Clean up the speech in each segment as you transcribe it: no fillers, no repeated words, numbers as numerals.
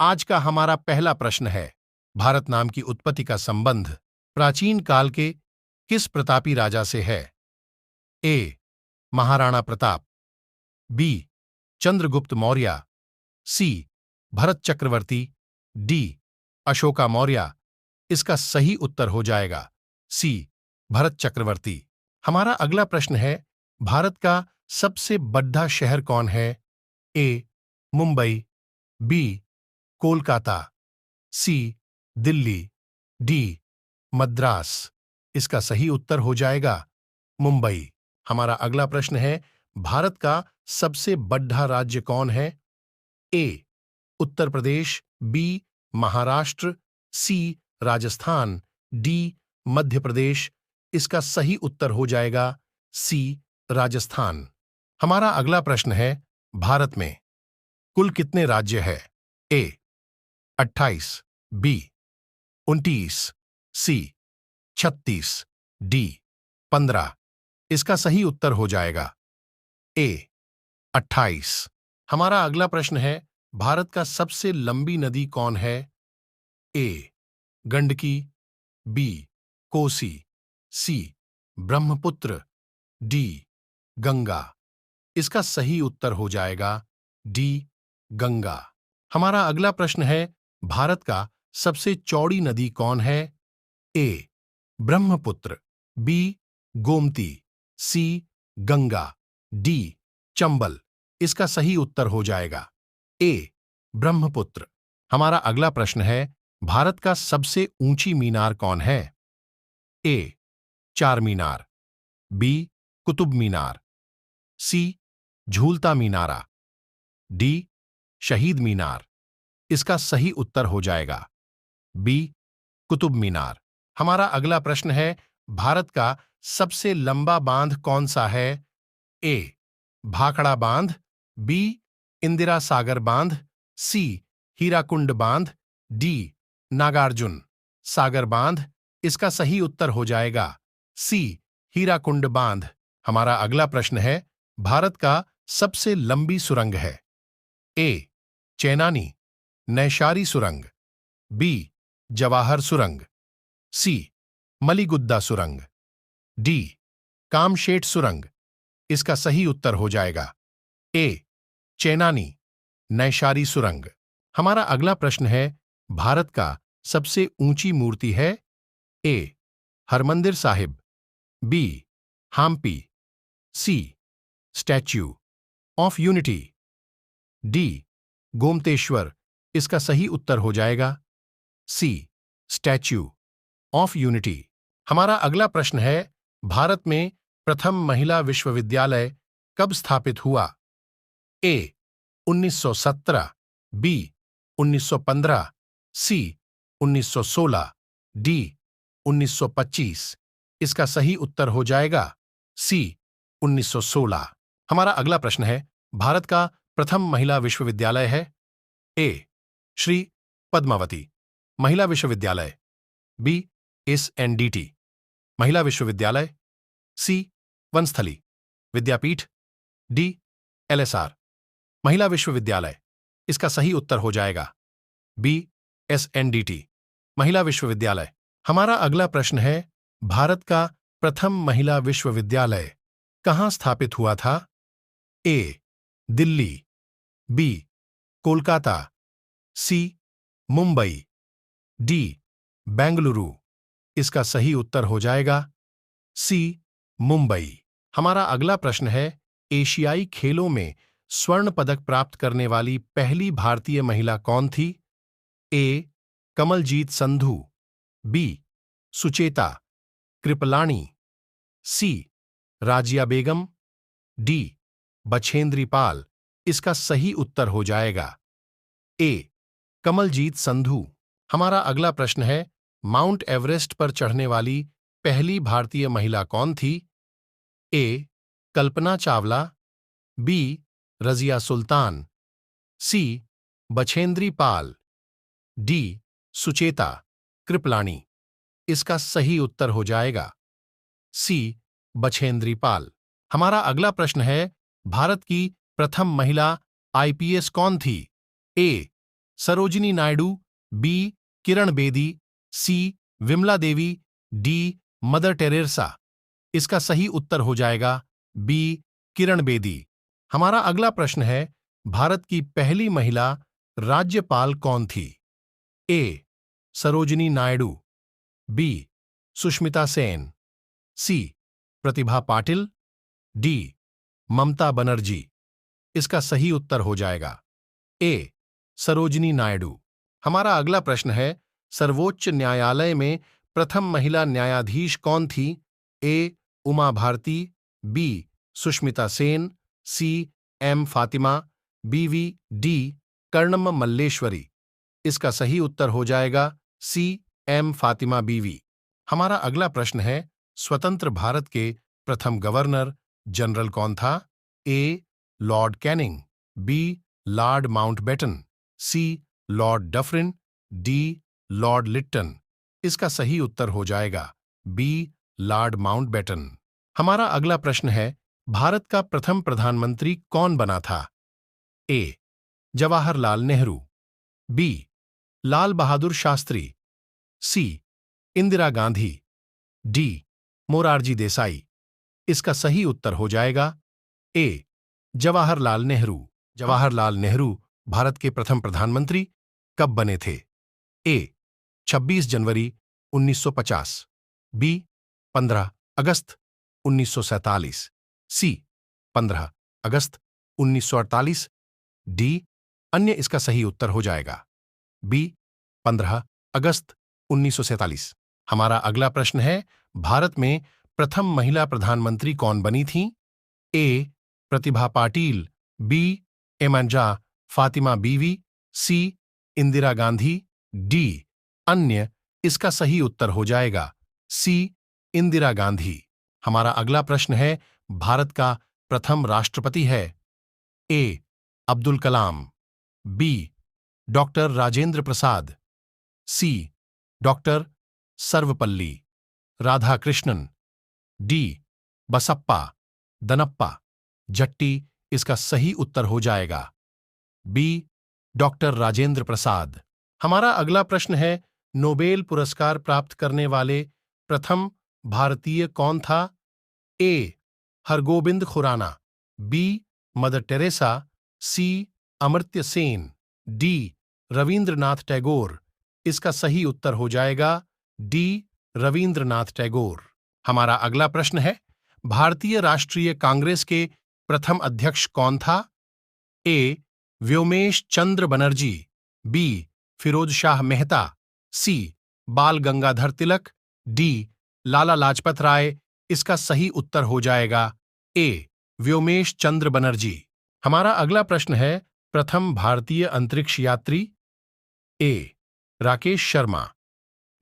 आज का हमारा पहला प्रश्न है, भारत नाम की उत्पत्ति का संबंध प्राचीन काल के किस प्रतापी राजा से है? ए. महाराणा प्रताप, बी. चंद्रगुप्त मौर्य, सी. भरत चक्रवर्ती, डी. अशोका मौर्य। इसका सही उत्तर हो जाएगा सी. भरत चक्रवर्ती। हमारा अगला प्रश्न है, भारत का सबसे बड़ा शहर कौन है? ए. मुंबई, बी. कोलकाता, सी. दिल्ली, डी. मद्रास। इसका सही उत्तर हो जाएगा मुंबई। हमारा अगला प्रश्न है, भारत का सबसे बड़ा राज्य कौन है? ए. उत्तर प्रदेश, बी. महाराष्ट्र, सी. राजस्थान, डी. मध्य प्रदेश। इसका सही उत्तर हो जाएगा सी. राजस्थान। हमारा अगला प्रश्न है, भारत में कुल कितने राज्य है? ए. 28, बी. 29, सी. 36, डी. 15। इसका सही उत्तर हो जाएगा ए. 28। हमारा अगला प्रश्न है, भारत का सबसे लंबी नदी कौन है? ए. गंडकी, बी. कोसी, सी. ब्रह्मपुत्र, डी. गंगा। इसका सही उत्तर हो जाएगा डी. गंगा। हमारा अगला प्रश्न है, भारत का सबसे चौड़ी नदी कौन है? ए. ब्रह्मपुत्र, बी. गोमती, सी. गंगा, डी. चंबल। इसका सही उत्तर हो जाएगा ए. ब्रह्मपुत्र। हमारा अगला प्रश्न है, भारत का सबसे ऊंची मीनार कौन है? ए. चार मीनार, बी. कुतुब मीनार, सी. झूलता मीनारा, डी. शहीद मीनार। इसका सही उत्तर हो जाएगा बी. कुतुब मीनार। हमारा अगला प्रश्न है, भारत का सबसे लंबा बांध कौन सा है? ए. भाखड़ा बांध, बी. इंदिरा सागर बांध, सी. हीराकुंड बांध, डी. नागार्जुन सागर बांध। इसका सही उत्तर हो जाएगा सी. हीराकुंड बांध। हमारा अगला प्रश्न है, भारत का सबसे लंबी सुरंग है? ए. चैनानी नैशारी सुरंग, बी. जवाहर सुरंग, सी. मलीगुद्दा सुरंग, डी. कामशेट सुरंग। इसका सही उत्तर हो जाएगा ए. चैनानी नैशारी सुरंग। हमारा अगला प्रश्न है, भारत का सबसे ऊंची मूर्ति है? A. Harmandir Sahib, B. Hampi, C. Statue of Unity, D. Gommateshwara. इसका सही उत्तर हो जाएगा सी. Statue of unity. हमारा अगला प्रश्न है, भारत में प्रथम महिला विश्वविद्यालय कब स्थापित हुआ? ए. 1917, बी. 1915, सी. 1916, डी. 1925। इसका सही उत्तर हो जाएगा सी. 1916। हमारा अगला प्रश्न है, भारत का प्रथम महिला विश्वविद्यालय है? ए. श्री पद्मावती महिला विश्वविद्यालय, बी. SNDT महिला विश्वविद्यालय, सी. वनस्थली विद्यापीठ, डी. LSR महिला विश्वविद्यालय। इसका सही उत्तर हो जाएगा बी. SNDT महिला विश्वविद्यालय। हमारा अगला प्रश्न है, भारत का प्रथम महिला विश्वविद्यालय कहाँ स्थापित हुआ था? ए. दिल्ली, बी. कोलकाता, सी. मुंबई, डी. बेंगलुरु। इसका सही उत्तर हो जाएगा सी. मुंबई। हमारा अगला प्रश्न है, एशियाई खेलों में स्वर्ण पदक प्राप्त करने वाली पहली भारतीय महिला कौन थी? ए. कमलजीत संधू, बी. सुचेता कृपलानी, सी. राजिया बेगम, डी. बछेंद्री पाल। इसका सही उत्तर हो जाएगा ए. कमलजीत संधू। हमारा अगला प्रश्न है, माउंट एवरेस्ट पर चढ़ने वाली पहली भारतीय महिला कौन थी? ए. कल्पना चावला, बी. रजिया सुल्तान, सी. बछेंद्री पाल, डी. सुचेता कृपलानी। इसका सही उत्तर हो जाएगा सी. बछेंद्री पाल। हमारा अगला प्रश्न है, भारत की प्रथम महिला IPS कौन थी? ए. सरोजिनी नायडू, बी. किरण बेदी, सी. Vimla Devi, D. Mother Teresa. इसका सही उत्तर हो जाएगा बी. किरण बेदी। हमारा अगला प्रश्न है, भारत की पहली महिला राज्यपाल कौन थी? ए. सरोजिनी नायडू, बी. सुष्मिता सेन, सी. प्रतिभा पाटिल, डी. ममता बनर्जी। इसका सही उत्तर हो जाएगा ए. सरोजिनी नायडू। हमारा अगला प्रश्न है, सर्वोच्च न्यायालय में प्रथम महिला न्यायाधीश कौन थी? ए. उमा भारती, बी. सुष्मिता सेन, सी. एम. फातिमा, बीवी, डी. कर्णम मल्लेश्वरी। इसका सही उत्तर हो जाएगा सी. एम. फातिमा बीवी। हमारा अगला प्रश्न है, स्वतंत्र भारत के प्रथम गवर्नर जनरल कौन था? A. Lord Canning, B. Lord Mountbatten, C. Lord Dufferin, D. Lord Lytton. इसका सही उत्तर हो जाएगा बी. Lord Mountbatten. हमारा अगला प्रश्न है, भारत का प्रथम प्रधानमंत्री कौन बना था? ए. जवाहरलाल नेहरू, बी. लाल बहादुर शास्त्री, सी. इंदिरा गांधी, डी. मोरारजी देसाई। इसका सही उत्तर हो जाएगा ए. जवाहरलाल नेहरू। जवाहरलाल नेहरू भारत के प्रथम प्रधानमंत्री कब बने थे? ए. 26 जनवरी 1950, बी. 15 अगस्त 1947, सी. 15 अगस्त 1948, डी. अन्य। इसका सही उत्तर हो जाएगा बी. 15 अगस्त 1947। हमारा अगला प्रश्न है, भारत में प्रथम महिला प्रधानमंत्री कौन बनी थी? ए. प्रतिभा पाटिल, बी. एमंजा फातिमा बीवी, सी. इंदिरा गांधी, डी. अन्य। इसका सही उत्तर हो जाएगा सी. इंदिरा गांधी। हमारा अगला प्रश्न है, भारत का प्रथम राष्ट्रपति है? A. Abdul Kalam, B. Doctor Rajendra Prasad, C. Doctor Sarvepalli Radhakrishnan, D. Basappa Danappa Jatti. इसका सही उत्तर हो जाएगा बी. डॉक्टर राजेंद्र प्रसाद। हमारा अगला प्रश्न है, नोबेल पुरस्कार प्राप्त करने वाले प्रथम भारतीय कौन था? A. Hargobind Khorana, B. Mother Teresa, C. Amartya Sen, D. Rabindranath Tagore. इसका सही उत्तर हो जाएगा डी. रवींद्रनाथ टैगोर। हमारा अगला प्रश्न है, भारतीय राष्ट्रीय कांग्रेस के प्रथम अध्यक्ष कौन था? ए. व्योमेश चंद्र बनर्जी, बी. फिरोज शाह मेहता, सी. बाल गंगाधर तिलक, डी. लाला लाजपत राय। इसका सही उत्तर हो जाएगा ए. व्योमेश चंद्र बनर्जी। हमारा अगला प्रश्न है, प्रथम भारतीय अंतरिक्ष यात्री? A. Rakesh Sharma,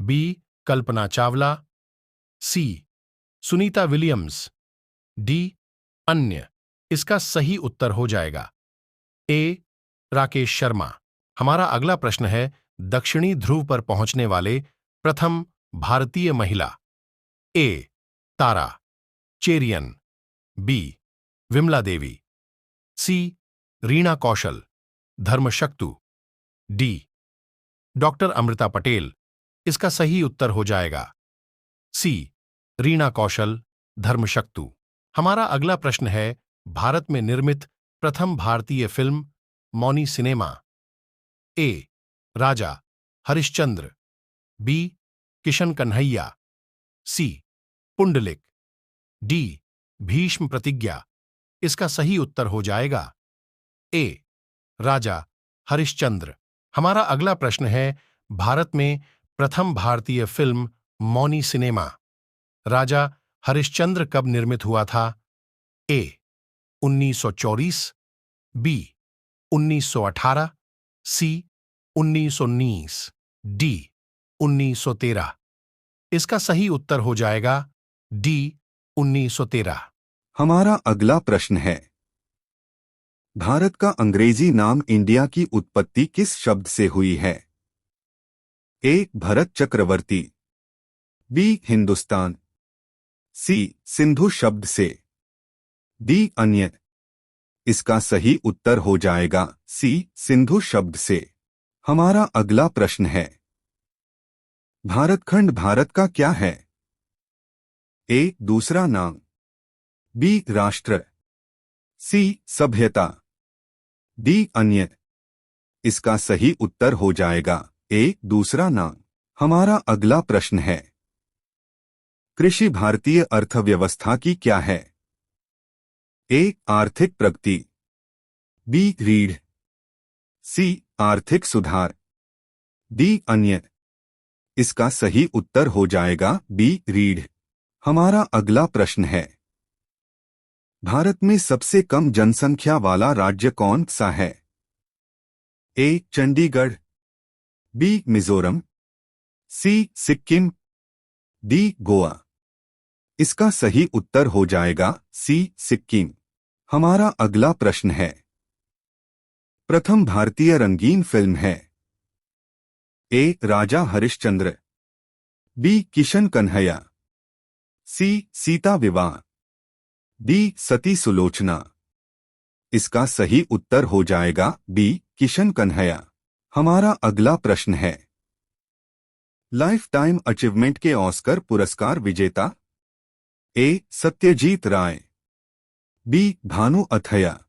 B. Kalpana Chawla, C. Sunita Williams, D. अन्य। इसका सही उत्तर हो जाएगा ए. राकेश शर्मा। हमारा अगला प्रश्न है, दक्षिणी ध्रुव पर पहुंचने वाले प्रथम भारतीय महिला? ए. तारा चेरियन, बी. विमला देवी, सी. रीना कौशल धर्मशक्तु, डी. डॉक्टर अमृता पटेल। इसका सही उत्तर हो जाएगा सी. रीना कौशल धर्मशक्तु। हमारा अगला प्रश्न है, भारत में निर्मित प्रथम भारतीय फिल्म मौनी सिनेमा? ए. राजा हरिश्चंद्र, बी. किशन कन्हैया, सी. पुंडलिक, डी. भीष्म प्रतिज्ञा। इसका सही उत्तर हो जाएगा ए. राजा हरिश्चंद्र। हमारा अगला प्रश्न है, भारत में प्रथम भारतीय फिल्म मौनी सिनेमा राजा हरिश्चंद्र कब निर्मित हुआ था? ए. 1924, बी. 1918, सी. 1919, डी. 1913। इसका सही उत्तर हो जाएगा डी. 1913। हमारा अगला प्रश्न है, भारत का अंग्रेजी नाम इंडिया की उत्पत्ति किस शब्द से हुई है? ए. भरत चक्रवर्ती, बी. हिंदुस्तान, सी. सिंधु शब्द से, डी. अन्य। इसका सही उत्तर हो जाएगा सी. सिंधु शब्द से। हमारा अगला प्रश्न है, भारतखंड भारत का क्या है? ए. दूसरा नाम, बी. राष्ट्र, सी. सभ्यता, डी. अन्य। इसका सही उत्तर हो जाएगा ए. दूसरा नाम। हमारा अगला प्रश्न है, कृषि भारतीय अर्थव्यवस्था की क्या है? ए. आर्थिक प्रगति, बी. रीढ़, सी. आर्थिक सुधार, डी. अन्य। इसका सही उत्तर हो जाएगा बी. रीढ़। हमारा अगला प्रश्न है, भारत में सबसे कम जनसंख्या वाला राज्य कौन सा है? ए. चंडीगढ़, बी. मिजोरम, सी. सिक्किम, डी. गोवा। इसका सही उत्तर हो जाएगा सी. सिक्किम। हमारा अगला प्रश्न है, प्रथम भारतीय रंगीन फिल्म है? ए. राजा हरिश्चंद्र, बी. किशन कन्हैया, सी. सीता विवाह, डी. सती सुलोचना। इसका सही उत्तर हो जाएगा बी. किशन कन्हैया। हमारा अगला प्रश्न है, लाइफ टाइम अचीवमेंट के ऑस्कर पुरस्कार विजेता? ए. सत्यजीत राय, बी. भानु अथैया,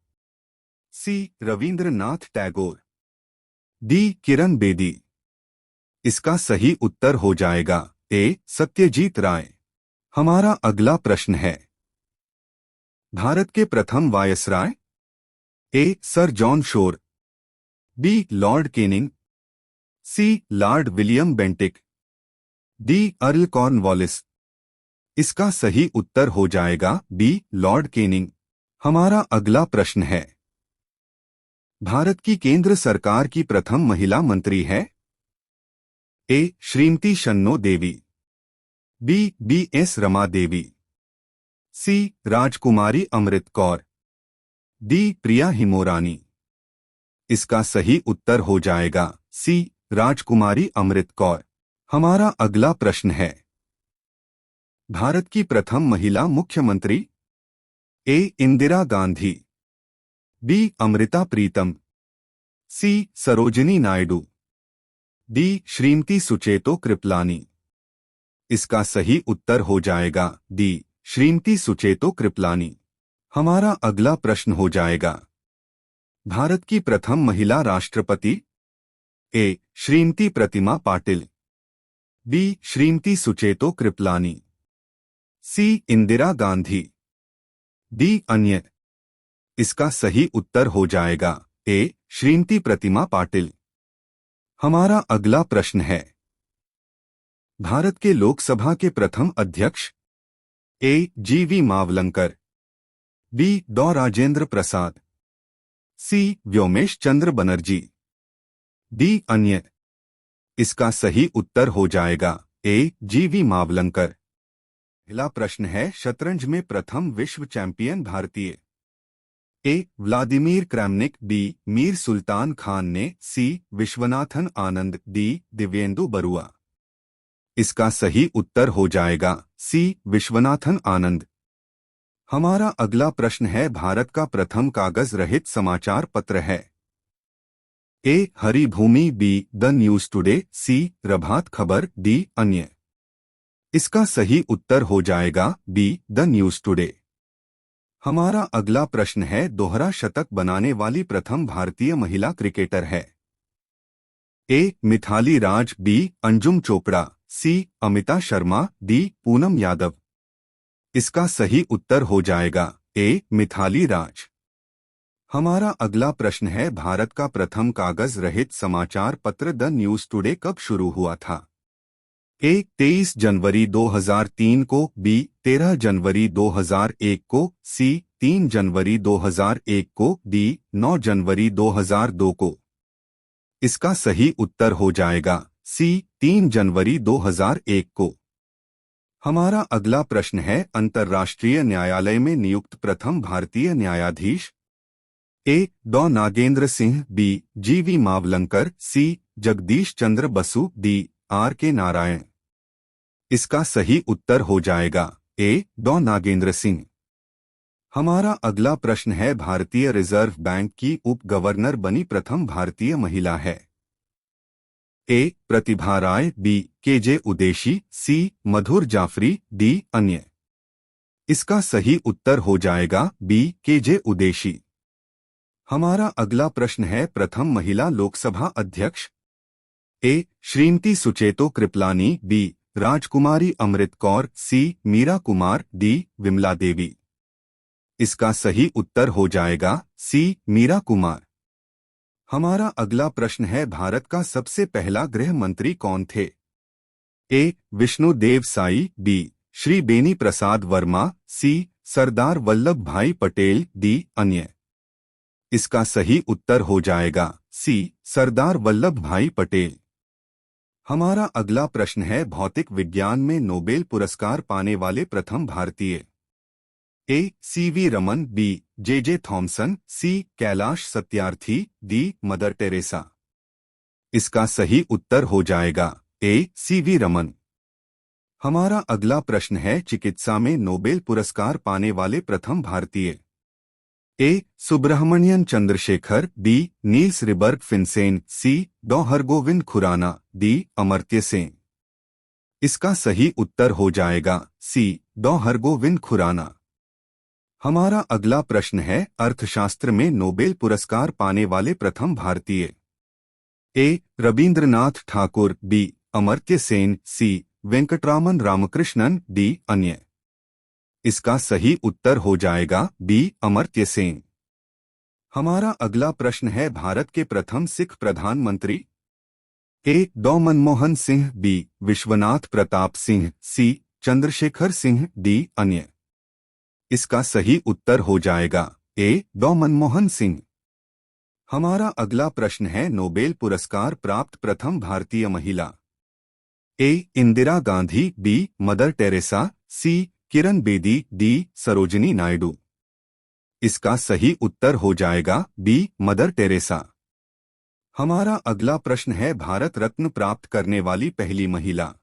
सी. रविंद्रनाथ टैगोर, डी. किरण बेदी। इसका सही उत्तर हो जाएगा ए. सत्यजीत राय। हमारा अगला प्रश्न है, भारत के प्रथम viceroy? A. Sir John Shore, B. Lord Canning, C. Lord William Bentinck, D. Earl Cornwallis. इसका सही उत्तर हो जाएगा बी. Lord Canning. हमारा अगला प्रश्न है, भारत की केंद्र सरकार की प्रथम महिला मंत्री है? ए. श्रीमती शन्नो देवी, बी. बी.एस. रमा देवी, सी. राजकुमारी अमृत कौर, डी. प्रिया हिमोरानी। इसका सही उत्तर हो जाएगा सी. राजकुमारी अमृत कौर। हमारा अगला प्रश्न है, भारत की प्रथम महिला मुख्यमंत्री? ए. इंदिरा गांधी, बी. अमृता प्रीतम, सी. सरोजिनी नायडू, डी. श्रीमती सुचेतो कृपलानी। इसका सही उत्तर हो जाएगा डी. श्रीमती सुचेतो कृपलानी। हमारा अगला प्रश्न हो जाएगा, भारत की प्रथम महिला राष्ट्रपति? ए. श्रीमती प्रतिमा पाटिल, बी. श्रीमती सुचेतो कृपलानी, सी. इंदिरा गांधी, डी. अन्य। इसका सही उत्तर हो जाएगा ए. श्रीमती प्रतिमा पाटिल। हमारा अगला प्रश्न है, भारत के लोकसभा के प्रथम अध्यक्ष? ए. जी.वी. मावलंकर, बी. डॉ. राजेंद्र प्रसाद, सी. व्योमेश चंद्र बनर्जी, डी. अन्य। इसका सही उत्तर हो जाएगा ए. जी.वी. मावलंकर। अगला प्रश्न है, शतरंज में प्रथम विश्व चैंपियन भारतीय? A. Vladimir Kramnik, B. Mir Sultan Khan ने, सी. विश्वनाथन आनंद, डी. दिव्येंदु बरुआ। इसका सही उत्तर हो जाएगा सी. विश्वनाथन आनंद। हमारा अगला प्रश्न है, भारत का प्रथम कागज रहित समाचार पत्र है? A. Haribhoomi, B. The News Today, C. Prabhat Khabar, D. अन्य। इसका सही उत्तर हो जाएगा बी. The News today. हमारा अगला प्रश्न है, दोहरा शतक बनाने वाली प्रथम भारतीय महिला क्रिकेटर है? ए. मिथाली राज, बी. अंजुम चोपड़ा, सी. अमिता शर्मा, डी. पूनम यादव। इसका सही उत्तर हो जाएगा ए. मिथाली राज। हमारा अगला प्रश्न है, भारत का प्रथम कागज रहित समाचार पत्र द न्यूज टुडे कब शुरू हुआ था? ए. 23 जनवरी 2003 को, बी. 13 जनवरी 2001 को, सी. 3 जनवरी 2001 को, डी. 9 जनवरी 2002 को। इसका सही उत्तर हो जाएगा सी. 3 जनवरी 2001 को। हमारा अगला प्रश्न है, अंतर्राष्ट्रीय न्यायालय में नियुक्त प्रथम भारतीय न्यायाधीश? ए. डॉ. नागेंद्र सिंह, बी. जी.वी. मावलंकर, सी. जगदीश चंद्र बसु, डी. आर.के. नारायण। इसका सही उत्तर हो जाएगा ए. डॉ. नागेंद्र सिंह। हमारा अगला प्रश्न है, भारतीय रिजर्व बैंक की उप गवर्नर बनी प्रथम भारतीय महिला है? ए प्रतिभा राय, बी केजे उदेशी, सी मधुर जाफरी, डी अन्य। इसका सही उत्तर हो जाएगा बी केजे उदेशी। हमारा अगला प्रश्न है प्रथम महिला लोकसभा अध्यक्ष। ए श्रीमती सुचेतो कृपलानी, बी राजकुमारी अमृत कौर, सी मीरा कुमार, डी विमला देवी। इसका सही उत्तर हो जाएगा सी मीरा कुमार। हमारा अगला प्रश्न है भारत का सबसे पहला गृह मंत्री कौन थे। ए विष्णु देव साई, बी श्री बेनी प्रसाद वर्मा, सी सरदार वल्लभ भाई पटेल, डी अन्य। इसका सही उत्तर हो जाएगा सी सरदार वल्लभ भाई पटेल। हमारा अगला प्रश्न है भौतिक विज्ञान में नोबेल पुरस्कार पाने वाले प्रथम भारतीय। A CV Raman, B J Thomson, C Kailash Satyarthi, D Mother Teresa. इसका सही उत्तर हो जाएगा ए सीवी रमन। हमारा अगला प्रश्न है चिकित्सा में नोबेल पुरस्कार पाने वाले प्रथम भारतीय। A Subrahmanyan Chandrasekhar, B Niels Ryberg Finsen, C Dr Hargobind Khorana, D Amartya Sen. इसका सही उत्तर हो जाएगा सी डॉ हरगोविंद खुराना। हमारा अगला प्रश्न है अर्थशास्त्र में नोबेल पुरस्कार पाने वाले प्रथम भारतीय। ए रविंद्रनाथ ठाकुर, बी अमर्त्य सेन, सी वेंकटरामन रामकृष्णन, डी अन्य। इसका सही उत्तर हो जाएगा बी अमर्त्य सेन। हमारा अगला प्रश्न है भारत के प्रथम सिख प्रधानमंत्री। ए डॉ मनमोहन सिंह, बी विश्वनाथ प्रताप सिंह, सी चंद्रशेखर सिंह, डी अन्य। इसका सही उत्तर हो जाएगा ए डॉ मनमोहन सिंह। हमारा अगला प्रश्न है नोबेल पुरस्कार प्राप्त प्रथम भारतीय महिला। A Indira Gandhi, B Mother Teresa, C Kiran Bedi, D Sarojini Naidu. इसका सही उत्तर हो जाएगा बी मदर टेरेसा। हमारा अगला प्रश्न है भारत रत्न प्राप्त करने वाली पहली महिला।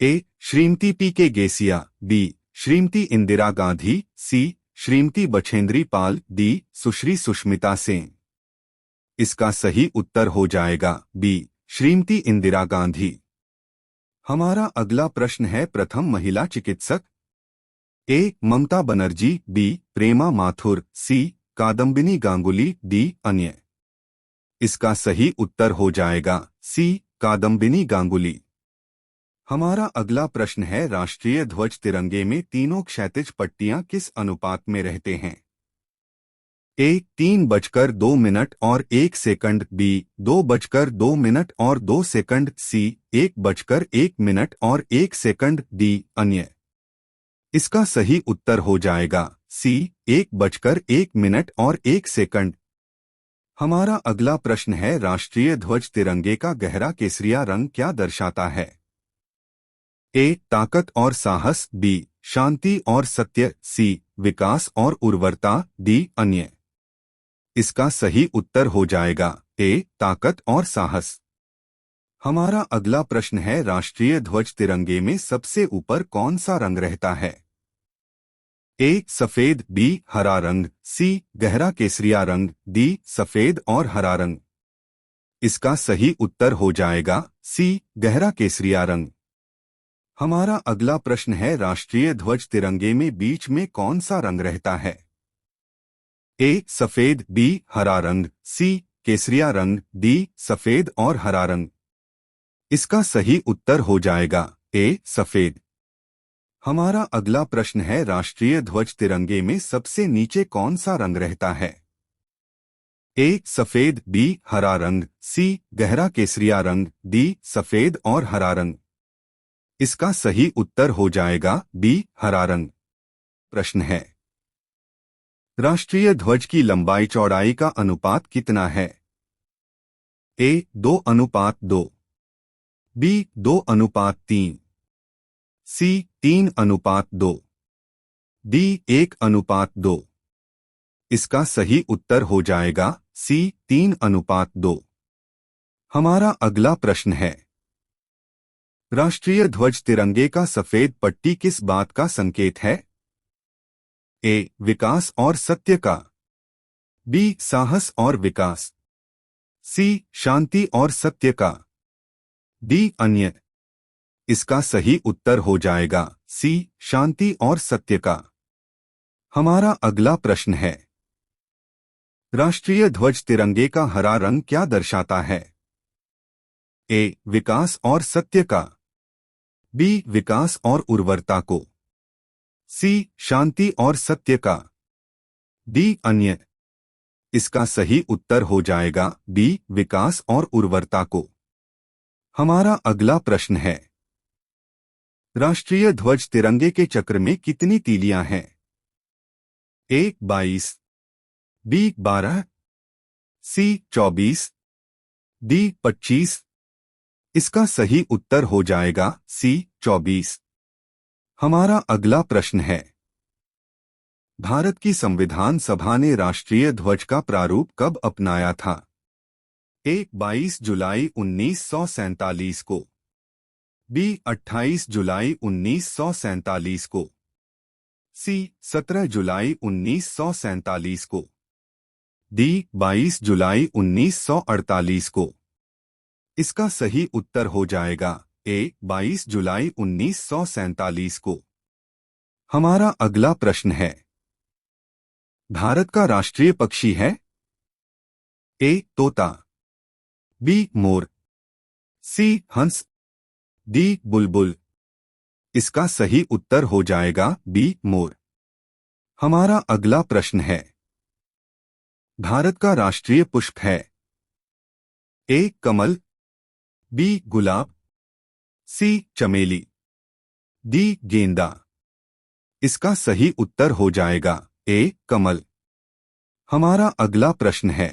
ए श्रीमती पी के गेसिया, बी श्रीमती इंदिरा गांधी, सी श्रीमती बछेंद्री पाल, डी सुश्री सुष्मिता सेन। इसका सही उत्तर हो जाएगा बी श्रीमती इंदिरा गांधी। हमारा अगला प्रश्न है प्रथम महिला चिकित्सक। ए ममता बनर्जी, बी प्रेमा माथुर, सी कादम्बिनी गांगुली, डी अन्य। इसका सही उत्तर हो जाएगा सी कादम्बिनी गांगुली। हमारा अगला प्रश्न है राष्ट्रीय ध्वज तिरंगे में तीनों क्षैतिज पट्टियां किस अनुपात में रहते हैं। ए 3:02 और 1 सेकंड, बी 2:02 और 2 सेकंड, सी 1:1 और 1 सेकंड, डी अन्य। इसका सही उत्तर हो जाएगा सी 1:1 और 1 सेकंड। हमारा अगला प्रश्न है राष्ट्रीय ध्वज तिरंगे का गहरा केसरिया रंग क्या दर्शाता है। ए ताकत और साहस, बी शांति और सत्य, सी विकास और उर्वरता, डी अन्य। इसका सही उत्तर हो जाएगा ए ताकत और साहस। हमारा अगला प्रश्न है राष्ट्रीय ध्वज तिरंगे में सबसे ऊपर कौन सा रंग रहता है। ए सफेद, बी हरा रंग, सी गहरा केसरिया रंग, डी सफेद और हरा रंग। इसका सही उत्तर हो जाएगा सी गहरा केसरिया रंग। हमारा अगला प्रश्न है राष्ट्रीय ध्वज तिरंगे में बीच में कौन सा रंग रहता है। ए सफेद, बी हरा रंग, सी केसरिया रंग, डी सफेद और हरा रंग। इसका सही उत्तर हो जाएगा ए सफेद। हमारा अगला प्रश्न है राष्ट्रीय ध्वज तिरंगे में सबसे नीचे कौन सा रंग रहता है। ए सफेद, बी हरा रंग, सी गहरा केसरिया रंग, डी सफेद और हरा रंग। इसका सही उत्तर हो जाएगा बी हरा रंग। प्रश्न है राष्ट्रीय ध्वज की लंबाई चौड़ाई का अनुपात कितना है। ए 2:2, बी 2:3, सी 3:2, डी 1:2। इसका सही उत्तर हो जाएगा सी 3:2। हमारा अगला प्रश्न है राष्ट्रीय ध्वज तिरंगे का सफेद पट्टी किस बात का संकेत है। ए विकास और सत्य का, बी साहस और विकास, सी शांति और सत्य का, डी अन्य। इसका सही उत्तर हो जाएगा सी शांति और सत्य का। हमारा अगला प्रश्न है, राष्ट्रीय ध्वज तिरंगे का हरा रंग क्या दर्शाता है? ए विकास और सत्य का, बी विकास और उर्वरता को, सी शांति और सत्य का, डी अन्य। इसका सही उत्तर हो जाएगा बी विकास और उर्वरता को। हमारा अगला प्रश्न है, राष्ट्रीय ध्वज तिरंगे के चक्र में कितनी तीलियां हैं? ए 22, बी 12, सी 24, डी 25। इसका सही उत्तर हो जाएगा सी 24। हमारा अगला प्रश्न है, भारत की संविधान सभा ने राष्ट्रीय ध्वज का प्रारूप कब अपनाया था? ए 22 जुलाई 1947 को, बी 28 जुलाई 1947 को, सी 17 जुलाई 1947 को, डी 22 जुलाई 1948 को। इसका सही उत्तर हो जाएगा ए 22 जुलाई 1947 को। हमारा अगला प्रश्न है, भारत का राष्ट्रीय पक्षी है? ए तोता, बी मोर, सी हंस, डी बुलबुल। इसका सही उत्तर हो जाएगा बी मोर। हमारा अगला प्रश्न है, भारत का राष्ट्रीय पुष्प है? ए कमल, बी गुलाब, सी चमेली, डी गेंदा। इसका सही उत्तर हो जाएगा ए कमल। हमारा अगला प्रश्न है,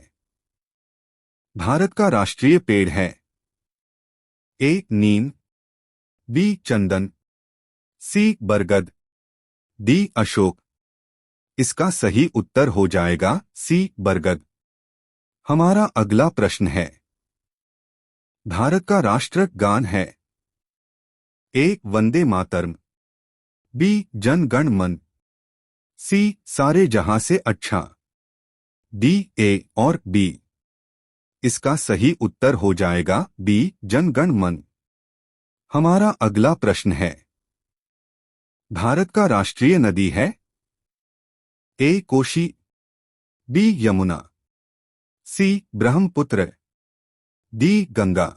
भारत का राष्ट्रीय पेड़ है? ए नीम, बी चंदन, सी बरगद, डी अशोक। इसका सही उत्तर हो जाएगा सी बरगद। हमारा अगला प्रश्न है, भारत का राष्ट्र गान है? ए वंदे मातरम, बी जन गण मन, सी सारे जहां से अच्छा, डी ए और बी। इसका सही उत्तर हो जाएगा बी जन गण मन। हमारा अगला प्रश्न है, भारत का राष्ट्रीय नदी है? ए कोशी, बी यमुना, सी ब्रह्मपुत्र, डी गंगा।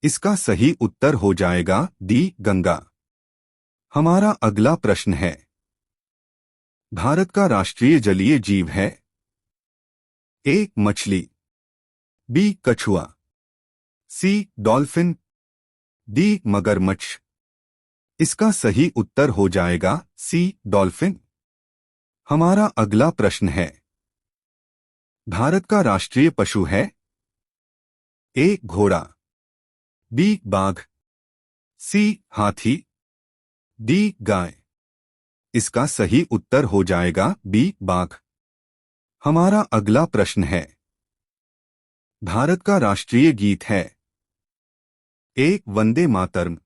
इसका सही उत्तर हो जाएगा डी गंगा। हमारा अगला प्रश्न है, भारत का राष्ट्रीय जलीय जीव है? ए मछली, बी कछुआ, सी डॉल्फिन, डी मगरमच्छ। इसका सही उत्तर हो जाएगा सी डॉल्फिन। हमारा अगला प्रश्न है, भारत का राष्ट्रीय पशु है? ए घोड़ा, बी बाघ, सी हाथी, डी गाय। इसका सही उत्तर हो जाएगा बी बाघ। हमारा अगला प्रश्न है, भारत का राष्ट्रीय गीत है? ए वंदे मातरम,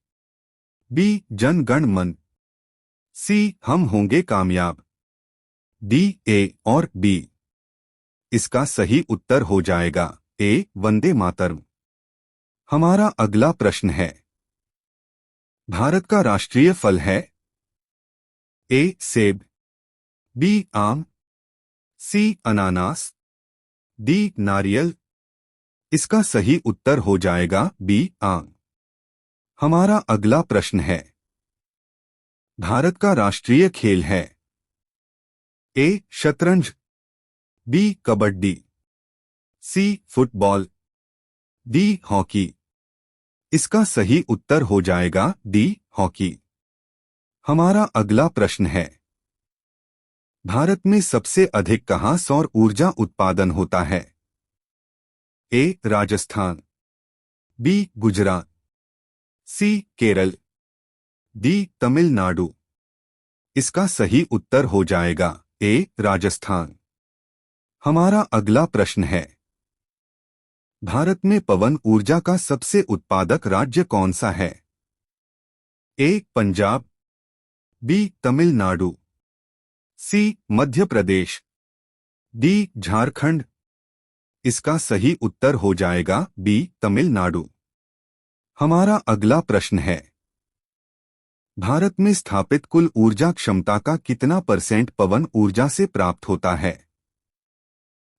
बी जन गण मन, सी हम होंगे कामयाब, डी ए और बी। इसका सही उत्तर हो जाएगा ए वंदे मातरम। हमारा अगला प्रश्न है, भारत का राष्ट्रीय फल है? ए सेब, बी आम, सी अनानास, डी नारियल। इसका सही उत्तर हो जाएगा बी आम। हमारा अगला प्रश्न है, भारत का राष्ट्रीय खेल है? ए शतरंज, B kabaddi, C football, D hockey. इसका सही उत्तर हो जाएगा डी हॉकी। हमारा अगला प्रश्न है, भारत में सबसे अधिक कहां सौर ऊर्जा उत्पादन होता है? ए राजस्थान, बी गुजरात, सी केरल, डी तमिलनाडु। इसका सही उत्तर हो जाएगा ए राजस्थान। हमारा अगला प्रश्न है, भारत में पवन ऊर्जा का सबसे उत्पादक राज्य कौन सा है? ए पंजाब, बी तमिलनाडु, सी मध्य प्रदेश, डी झारखंड। इसका सही उत्तर हो जाएगा बी तमिलनाडु। हमारा अगला प्रश्न है, भारत में स्थापित कुल ऊर्जा क्षमता का कितना % पवन ऊर्जा से प्राप्त होता है?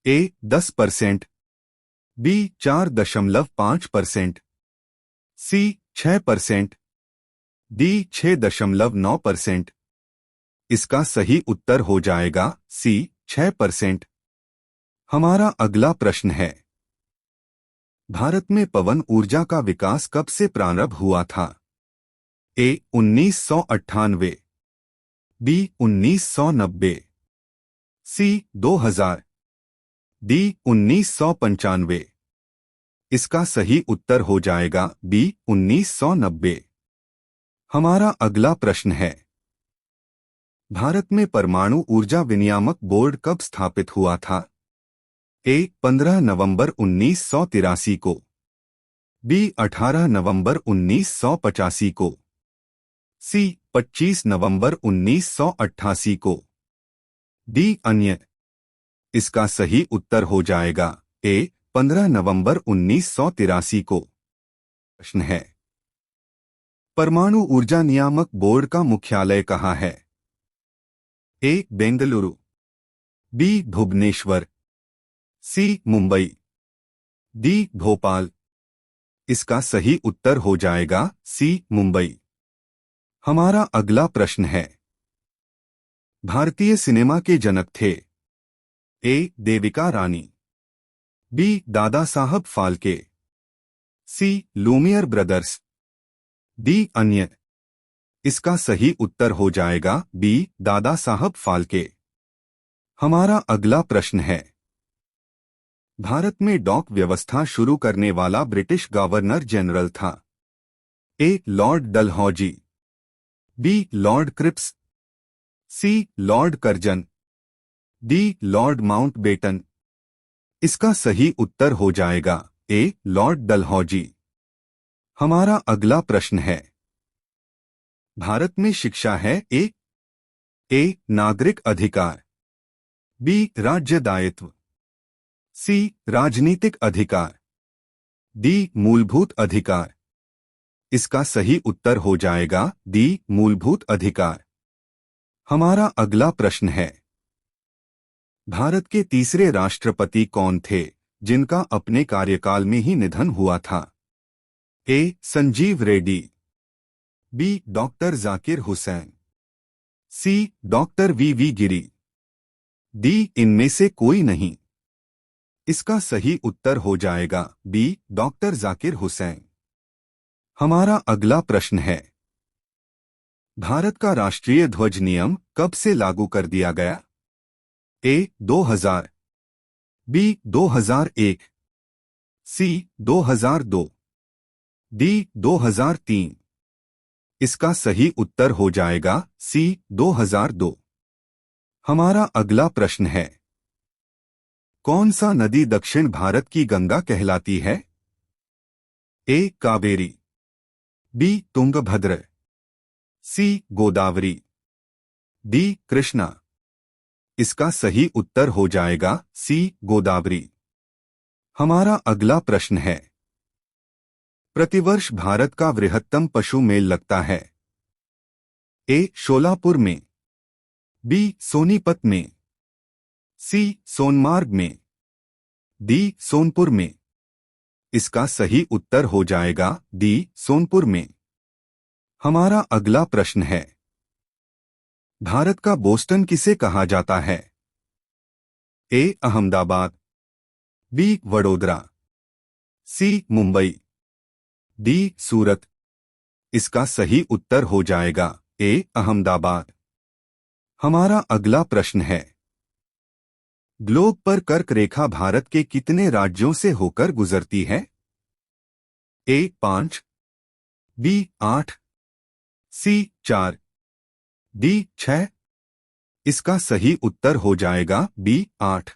ए 10%, बी 4.5%, सी 6%, डी 6.9%। इसका सही उत्तर हो जाएगा सी 6%। हमारा अगला प्रश्न है, भारत में पवन ऊर्जा का विकास कब से प्रारंभ हुआ था? ए 1998, बी 1990, सी 2000, डी 1995। इसका सही उत्तर हो जाएगा बी 1990। हमारा अगला प्रश्न है, भारत में परमाणु ऊर्जा विनियामक बोर्ड कब स्थापित हुआ था? ए 15 नवंबर 1983 को, बी 18 नवंबर 1985 को, सी 25 नवंबर 1988 को, डी अन्य। इसका सही उत्तर हो जाएगा ए 15 नवंबर 1983 को। प्रश्न है, परमाणु ऊर्जा नियामक बोर्ड का मुख्यालय कहाँ है? ए बेंगलुरु, बी भुवनेश्वर, सी मुंबई, डी भोपाल। इसका सही उत्तर हो जाएगा सी मुंबई। हमारा अगला प्रश्न है, भारतीय सिनेमा के जनक थे? ए देविका रानी, बी दादा साहब फाल्के, सी लूमियर ब्रदर्स, डी अन्य। इसका सही उत्तर हो जाएगा बी दादा साहब फाल्के। हमारा अगला प्रश्न है, भारत में डॉक व्यवस्था शुरू करने वाला ब्रिटिश गवर्नर जनरल था? A Lord Dalhousie, B Lord Cripps, C Lord Curzon, D Lord Mountbatten. इसका सही उत्तर हो जाएगा ए लॉर्ड डलहौजी। हमारा अगला प्रश्न है, भारत में शिक्षा है? ए नागरिक अधिकार, बी राज्य दायित्व, सी राजनीतिक अधिकार, डी मूलभूत अधिकार। इसका सही उत्तर हो जाएगा डी मूलभूत अधिकार। हमारा अगला प्रश्न है, भारत के तीसरे राष्ट्रपति कौन थे जिनका अपने कार्यकाल में ही निधन हुआ था? ए संजीव रेड्डी, बी डॉक्टर जाकिर हुसैन, सी डॉक्टर वी गिरी, डी इनमें से कोई नहीं। इसका सही उत्तर हो जाएगा बी डॉक्टर जाकिर हुसैन। हमारा अगला प्रश्न है, भारत का राष्ट्रीय ध्वज नियम कब से लागू कर दिया गया? ए 2000, बी 2001, सी 2002, डी 2003। इसका सही उत्तर हो जाएगा सी 2002। हमारा अगला प्रश्न है, कौन सा नदी दक्षिण भारत की गंगा कहलाती है? ए कावेरी, बी तुंगभद्र, सी गोदावरी, डी कृष्णा। इसका सही उत्तर हो जाएगा सी गोदावरी। हमारा अगला प्रश्न है, प्रतिवर्ष भारत का वृहत्तम पशु मेल लगता है? ए शोलापुर में, बी सोनीपत में, सी सोनमार्ग में, डी सोनपुर में। इसका सही उत्तर हो जाएगा डी सोनपुर में। हमारा अगला प्रश्न है, भारत का बोस्टन किसे कहा जाता है? ए अहमदाबाद, बी वडोदरा, सी मुंबई, डी सूरत। इसका सही उत्तर हो जाएगा ए अहमदाबाद। हमारा अगला प्रश्न है, ग्लोब पर कर्क रेखा भारत के कितने राज्यों से होकर गुजरती है? ए 5, बी 8, सी 4, डी 6। इसका सही उत्तर हो जाएगा बी 8।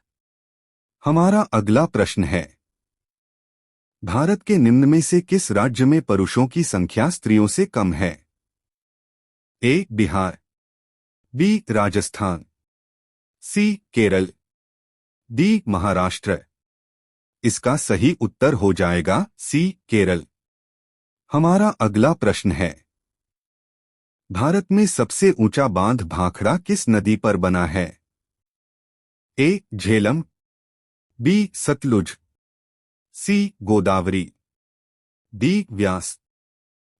हमारा अगला प्रश्न है, भारत के निम्न में से किस राज्य में पुरुषों की संख्या स्त्रियों से कम है? ए बिहार, बी राजस्थान, सी केरल, डी महाराष्ट्र। इसका सही उत्तर हो जाएगा सी केरल। हमारा अगला प्रश्न है, भारत में सबसे ऊंचा बांध भाखड़ा किस नदी पर बना है? ए. झेलम, बी. सतलुज, सी. गोदावरी, डी. व्यास।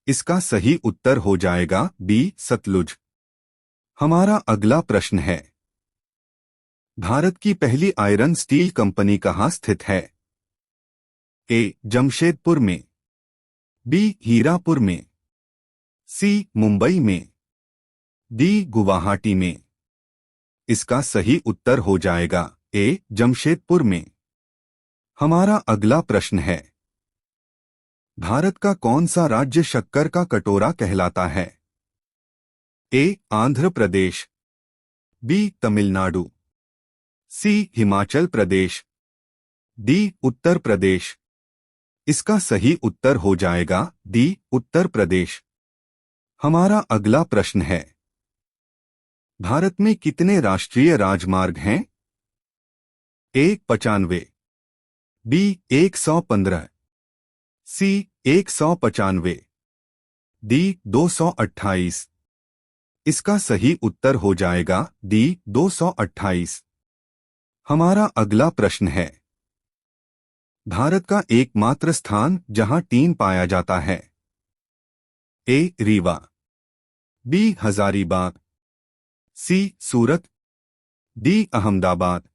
इसका सही उत्तर हो जाएगा बी. सतलुज। हमारा अगला प्रश्न है, भारत की पहली आयरन स्टील कंपनी कहाँ स्थित है? ए. जमशेदपुर में, बी. हीरापुर में, सी. मुंबई में, डी. गुवाहाटी में। इसका सही उत्तर हो जाएगा ए. जमशेदपुर में। हमारा अगला प्रश्न है, भारत का कौन सा राज्य शक्कर का कटोरा कहलाता है? ए. आंध्र प्रदेश, बी. तमिलनाडु, सी. हिमाचल प्रदेश, डी. उत्तर प्रदेश। इसका सही उत्तर हो जाएगा डी. उत्तर प्रदेश। हमारा अगला प्रश्न है, भारत में कितने राष्ट्रीय राजमार्ग हैं? ए. 95, बी. 115, सी. 195, डी. 228। इसका सही उत्तर हो जाएगा डी. 228। हमारा अगला प्रश्न है, भारत का एकमात्र स्थान जहां टीन पाया जाता है? ए. रीवा, बी. हजारीबाग, सी. सूरत, डी. अहमदाबाद।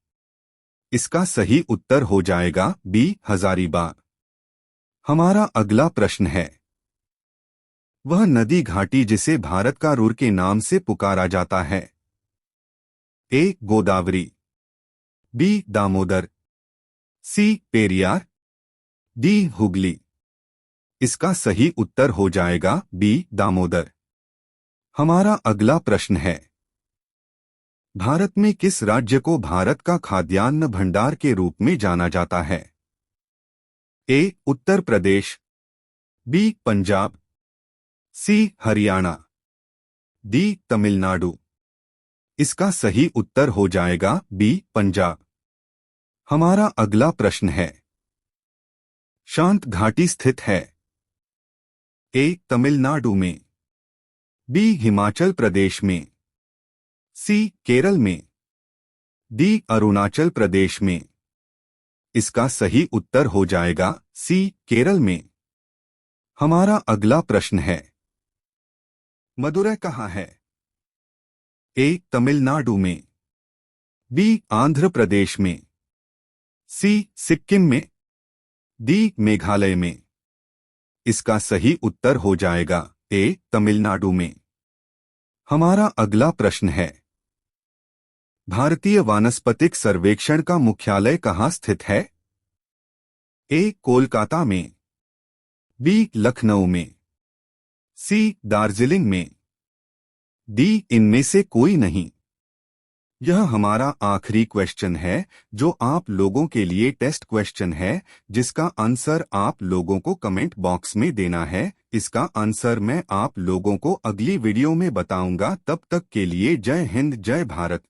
इसका सही उत्तर हो जाएगा बी. हजारीबाग। हमारा अगला प्रश्न है, वह नदी घाटी जिसे भारत का रुर के नाम से पुकारा जाता है? ए. गोदावरी, बी. दामोदर, सी. पेरियार, डी. हुगली। इसका सही उत्तर हो जाएगा बी. दामोदर। हमारा अगला प्रश्न है, भारत में किस राज्य को भारत का खाद्यान्न भंडार के रूप में जाना जाता है? ए. उत्तर प्रदेश, बी. पंजाब, सी. हरियाणा, डी. तमिलनाडु। इसका सही उत्तर हो जाएगा बी. पंजाब। हमारा अगला प्रश्न है, शांत घाटी स्थित है? ए. तमिलनाडु में, बी. हिमाचल प्रदेश में, सी. केरल में, डी. अरुणाचल प्रदेश में। इसका सही उत्तर हो जाएगा सी. केरल में। हमारा अगला प्रश्न है, मदुरै कहाँ है? ए. तमिलनाडु में, बी. आंध्र प्रदेश में, सी. सिक्किम में, डी. मेघालय में। इसका सही उत्तर हो जाएगा ए. तमिलनाडु में। हमारा अगला प्रश्न है, भारतीय वानस्पतिक सर्वेक्षण का मुख्यालय कहाँ स्थित है? ए. कोलकाता में, बी. लखनऊ में, सी. दार्जिलिंग में, डी. इनमें से कोई नहीं। यह हमारा आखिरी क्वेश्चन है जो आप लोगों के लिए टेस्ट क्वेश्चन है, जिसका आंसर आप लोगों को कमेंट बॉक्स में देना है। इसका आंसर मैं आप लोगों को अगली वीडियो में बताऊंगा। तब तक के लिए जय हिंद, जय भारत।